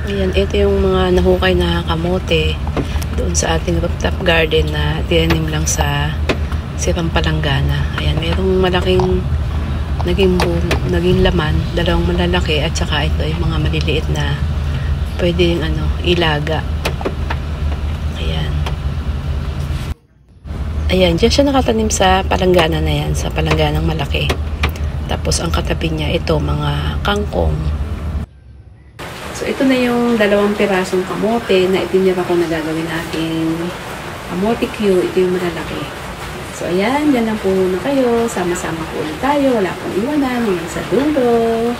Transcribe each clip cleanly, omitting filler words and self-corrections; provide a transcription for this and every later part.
Ayan, ito yung mga nahukay na kamote doon sa ating rooftop garden na tinanim lang sa Sirang Palanggana. Ayan, mayroong malaking naging laman, dalawang malalaki at saka ito yung mga maliliit na pwede yung ilaga. Ayan. Ayan, dyan siya nakatanim sa palanggana na yan, sa palangganang malaki. Tapos ang katabi niya, ito mga kangkong. So ito na yung dalawang pirasong kamote na itinira ko na gagawin natin kamote Q. Ito yung malalaki. So ayan, dyan lang po muna kayo. Sama-sama po ulit tayo. Wala pong iwanan hanggang sa dulo.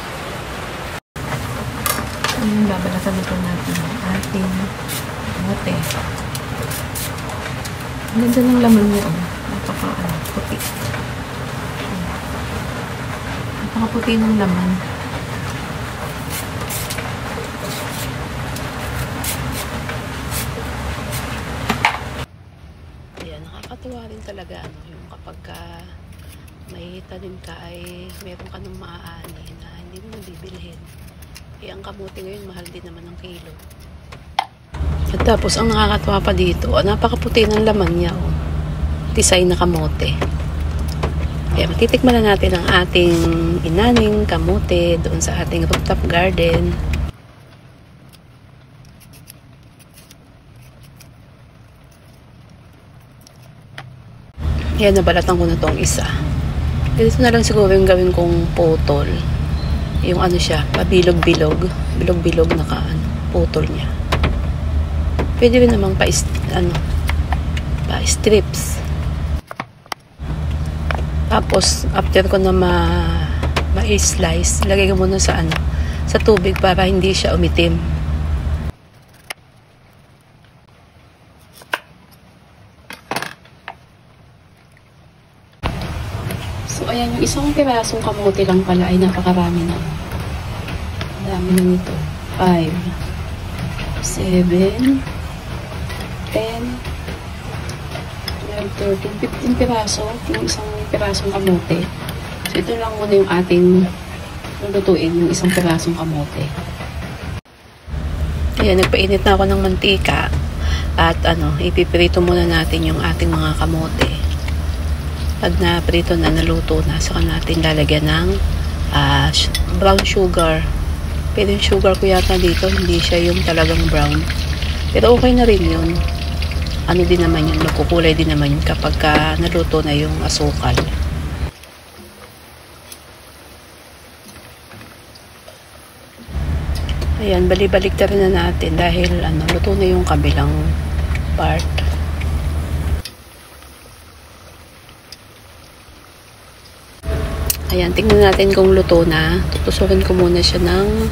Ayan, babalatan na po natin ang ating kamote. Ang ganda ng laman niya. Puti. Napakaputi ng laman. Nakakatuwa rin talaga yung kapag may tanim ka ay meron ka nang maaani na hindi mo nabibilhin. Ang kamote ngayon mahal din naman ng kilo. At tapos ang nakakatuwa pa dito, napakaputi ng laman niya. Tisay na kamote. Kaya matitikman na natin ang ating inaning kamote doon sa ating rooftop garden. Yan, nabalatan ko na tong isa. Dito na lang siguro yung gawin kong putol. Yung siya, pabilog-bilog. Bilog-bilog na putol niya. Pwede rin namang pa-strips. Tapos, after ko na ma-slice, lagay ko muna sa tubig para hindi siya umitim. So, ayan, yung isang pirasong kamote lang pala ay napakarami na. Dami na nito. 5, 7, 10, 12, 13, 15 piraso. Yung isang pirasong kamote. So, ito lang muna yung ating lulutuin, yung isang pirasong kamote. Ayan, nagpainit na ako ng mantika. At ipiprito muna natin yung ating mga kamote. Pag na-prito na, naluto na, saka natin lalagyan ng brown sugar. Pero yung sugar ko yata dito, hindi siya yung talagang brown. Pero okay na rin yun. Din naman yun, magkukulay din naman yun kapag naluto na yung asukal. Ayan, balik na rin na natin dahil luto na yung kabilang part. Ayan, tingnan natin kung luto na. Tutusukin ko muna siya ng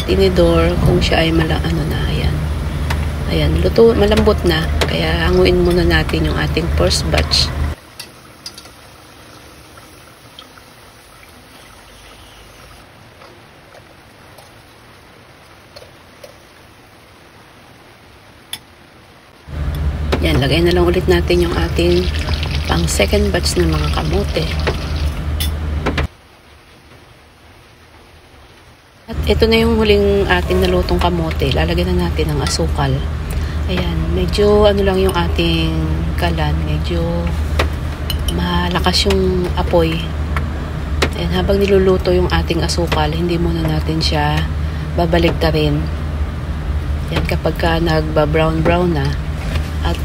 tinidor kung siya ay na. Ayan. Ayan, luto, malambot na. Kaya hanguin muna natin yung ating first batch. Yan, lagay na lang ulit natin yung ating pang second batch ng mga kamote. At ito na yung huling ating nalutong kamote. Lalagyan na natin ng asukal. Ayan, medyo lang yung ating kalan. Medyo malakas yung apoy. Ayan, habang niluluto yung ating asukal, hindi muna natin siya babaligtarin. Ayan, kapag nagba-brown na at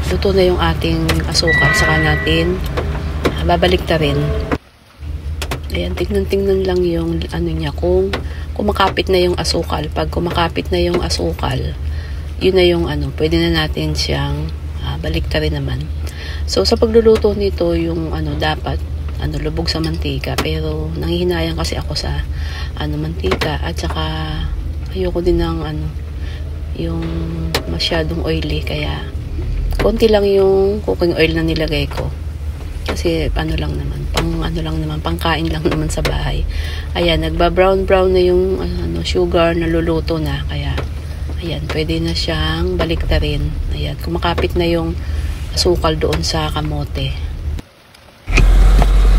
luto na yung ating asukal, saka natin babaligtarin. Ayan, tingnan lang yung niya, kung kumakapit na yung asukal. Pag kumakapit na yung asukal, yun na yung pwede na natin siyang baliktarin naman. So, sa pagluluto nito, yung dapat, lubog sa mantika. Pero, nanghihinayang kasi ako sa, mantika. At saka, ayoko din ng, yung masyadong oily. Kaya, konti lang yung cooking oil na nilagay ko. Kasi lang naman, pangkain lang naman sa bahay. Ayan, nagba-brown na yung sugar, naluluto na. Kaya, ayan, pwede na siyang baliktarin. Ayan, kumakapit na yung asukal doon sa kamote.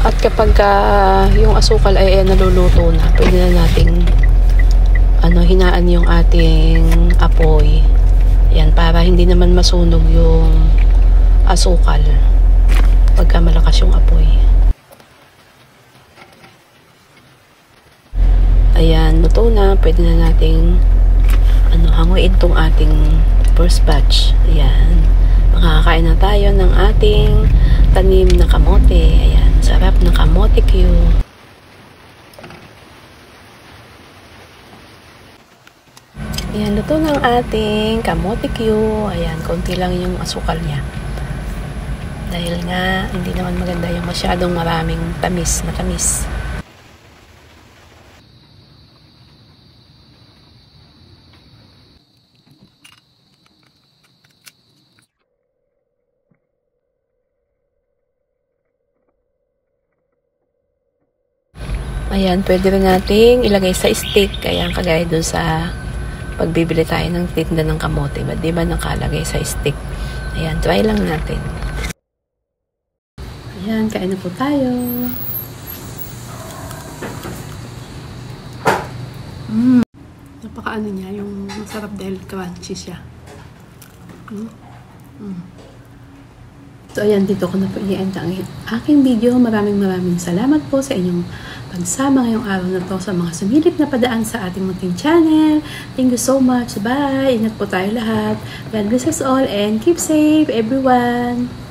At kapag yung asukal ay naluluto na, pwede na nating hinaan yung ating apoy. Ayan, para hindi naman masunog yung asukal pagka malakas yung apoy. Ayan, luto na. Pwede na nating hanguin tong ating first batch. Ayan. Makakakain na tayo ng ating tanim na kamote. Ayan, sarap ng kamote Q. Ayan, luto ng ating kamote Q. Ayan, konti lang yung asukal niya. Dahil nga, hindi naman maganda yung masyadong maraming tamis na tamis. Ayan, pwede rin nating ilagay sa stick. Ayan, kagaya dun sa pagbibili tayo ng tinda ng kamote. Di ba nakalagay sa stick? Ayan, try lang natin. Ayan, kain na po tayo. Napakaano niya, yung masarap dahil crunchy siya. So, ayan, dito ko na po i-end ang aking video. Maraming salamat po sa inyong pagsama ngayong araw na to sa mga sumilip na padaan sa ating munting channel. Thank you so much. Bye! Ingat po tayo lahat. God bless us all and keep safe, everyone!